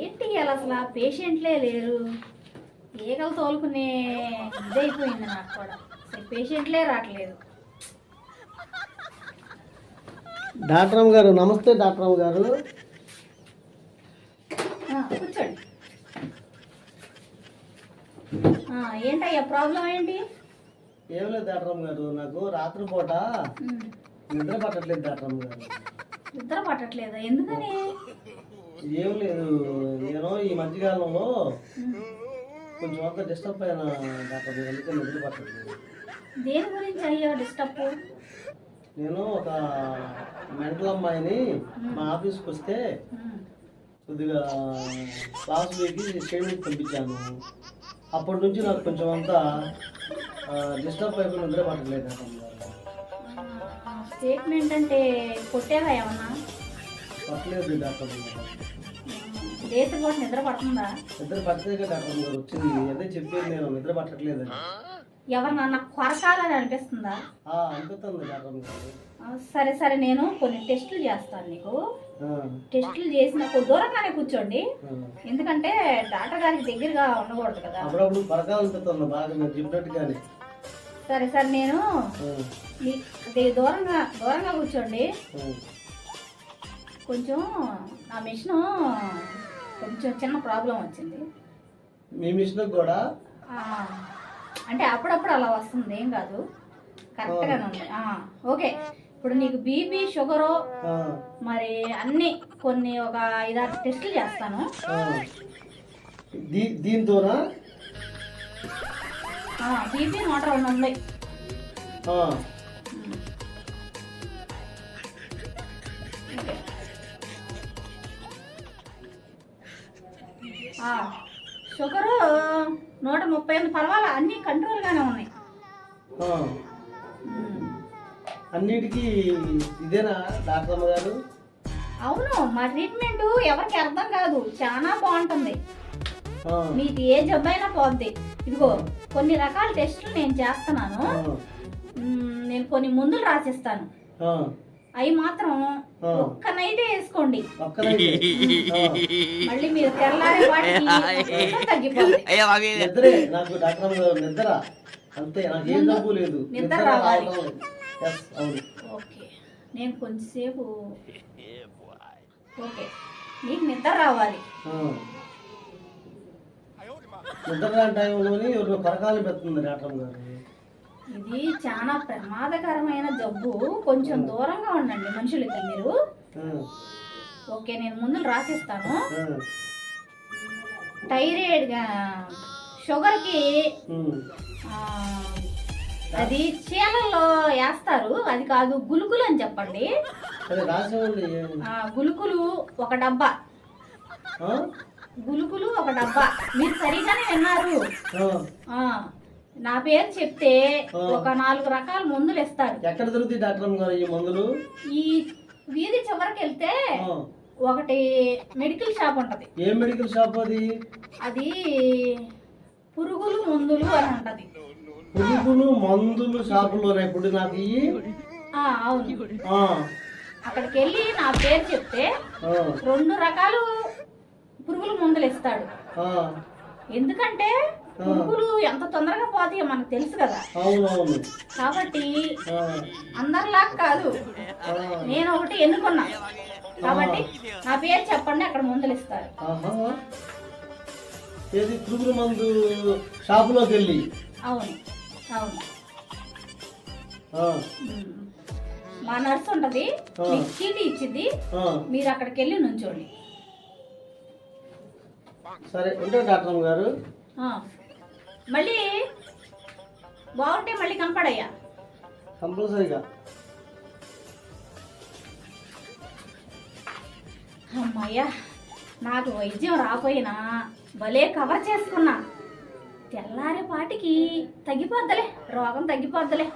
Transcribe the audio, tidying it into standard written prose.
ఏంటి అలా అసలు పేషెంట్లే లేరు, ఈగలు తోలుకునే ఇదైపోయింది నాకు కూడా. అసలు పేషెంట్లే రావట్లేదు. డాక్టర్ గారు నమస్తే. డాక్టర్ గారు కూర్చోండి. ఏంటయ్యా ప్రాబ్లం ఏంటి? ఏం లేదు డాక్టర్ గారు, నాకు రాత్రిపూట నిద్ర పట్టట్లేదు డాక్టర్ గారు. నిద్ర పట్టట్లేదా? ఎందుకని? ఏం లేదు, నేను ఈ మధ్యకాలంలో కొంచెం అంత డిస్టర్బ్ అయినా డాక్టర్ గారు, అందుకే నిద్ర పట్టట్లేదు. దేని గురించి అయ్యా డిస్టర్బ్? నేను ఒక మెంటల్ అమ్మాయిని మా ఆఫీస్కి వస్తే కొద్దిగా క్లాస్ వీక్కి స్టేట్మెంట్ పంపించాను. అప్పటి నుంచి నాకు కొంచెం అంతా డిస్టర్బ్ అయిపోయి నిద్ర పట్టలేదు డాక్టర్ గారు. స్టేట్మెంట్ అంటే కొట్టేవా ఏమన్నా? పట్టలేదు డాక్టర్ గారు. దేశం కూడా నిద్ర పడుతుందా? నిద్ర పట్టలేక డాక్టర్ గారు వచ్చింది. అదే చెప్పేది, నేను నిద్ర పట్టట్లేదని. ఎవరన్నా కొరకాలని అనిపిస్తుందా? అనిపిస్తుంది డాక్టర్ గారు. సరే సరే, నేను కొన్ని టెస్టులు చేస్తాను నీకు. టెస్టులు చేసిన దూరంగానే కూర్చోండి, ఎందుకంటే డాక్టర్ గారికి దగ్గరగా ఉండకూడదు కదా. అప్పుడప్పుడు పరకాలనిపిస్తుంది బాగా, మీరు చెప్పినట్టుగానే. సరే సరే, నేను దూరంగా దూరంగా కూర్చోండి. కొంచెం నా మిషన్ కొంచెం చిన్న ప్రాబ్లం వచ్చింది. మీ మిషన్ కూడా? అంటే అప్పుడప్పుడు అలా వస్తుంది, ఏం కాదు, కరెక్ట్గానే ఉంది. ఓకే, ఇప్పుడు నీకు బీపీ షుగరు మరి అన్ని కొన్ని ఒక 5-6 టెస్టులు చేస్తాను. దీంతోనా? బీపీ 120. షుగరు 130 పర్వాలా, అన్ని కంట్రోల్గానే ఉన్నాయి. అన్నిటికీ ఇదేనా డాక్టర్ గారు? అవును, మా ట్రీట్మెంట్ ఎవరికి అర్థం కాదు, చాలా బాగుంటుంది. మీకు ఏ జబ్బైనా పోద్ది. ఇదిగో కొన్ని రకాల టెస్టులు నేను చేస్తున్నాను. నేను కొన్ని మందులు రాసిస్తాను, అవి మాత్రం ఒక్క నైటే వేసుకోండి. మళ్ళీ మీరు తెల్లారే వాటికి తగ్గిపోతుంది. నిద్ర రావాలి. ఓకే, నేను కొంచెంసేపు ఓకే, నీకు నిద్ర రావాలి. ఇది చాలా ప్రమాదకరమైన జబ్బు, కొంచెం దూరంగా ఉండండి మనుషులకి మీరు. ఓకే, నేను ముందు రాసిస్తాను. థైరాయిడ్ షుగర్కి అది చీలల్లో వేస్తారు, అది కాదు, గులుకులు అని చెప్పండి. గులుకులు ఒక డబ్బా, గులుకులు ఒక డబ్బా. మీరు సరిగానే విన్నారు, నా పేరు చెప్తే ఒక 4 రకాల మందులు ఇస్తారు. ఎక్కడ దొరుకుతాయి డాక్టర్ గారు ఈ మందులు? ఈ వీధి చివరికి వెళ్తే ఒకటి మెడికల్ షాప్ ఉంటది. ఏ మెడికల్ షాప్ అది? అది పురుగులు మందులు అని ఉంటది. పురుగులు మందులు షాపులో ఇప్పుడు నాకు అవును, అక్కడికి వెళ్ళి నా పేరు చెప్తే 2 రకాలు పురుగుల మందులు ఇస్తాడు. ఎందుకంటే పురుగులు ఎంత తొందరగా పోతాయో మనకు తెలుసు కదా. కాబట్టి అందరిలా కాదు, నేను ఒకటి ఎన్నుకున్నా. కాబట్టి నా పేరు చెప్పండి, అక్కడ మందులు ఇస్తారు. పురుగుల మందు షాపులోకి వెళ్ళి? అవును అవును, మా నర్సు ఉంటది, మీకు చీటీ ఇచ్చింది, మీరు అక్కడికి వెళ్ళి నుంచోండి. సరే ఉంటా డాక్టర్ గారు. మళ్ళీ బాగుంటే మళ్ళీ కనపడయ్యా, కంపల్సరీగా. అమ్మయ్యా, నాకు వైద్యం రాపోయినా భలే కవర్ చేసుకున్నా. తెల్లారేపాటికి తగ్గిపోద్దలే, రోగం తగ్గిపోద్దలే.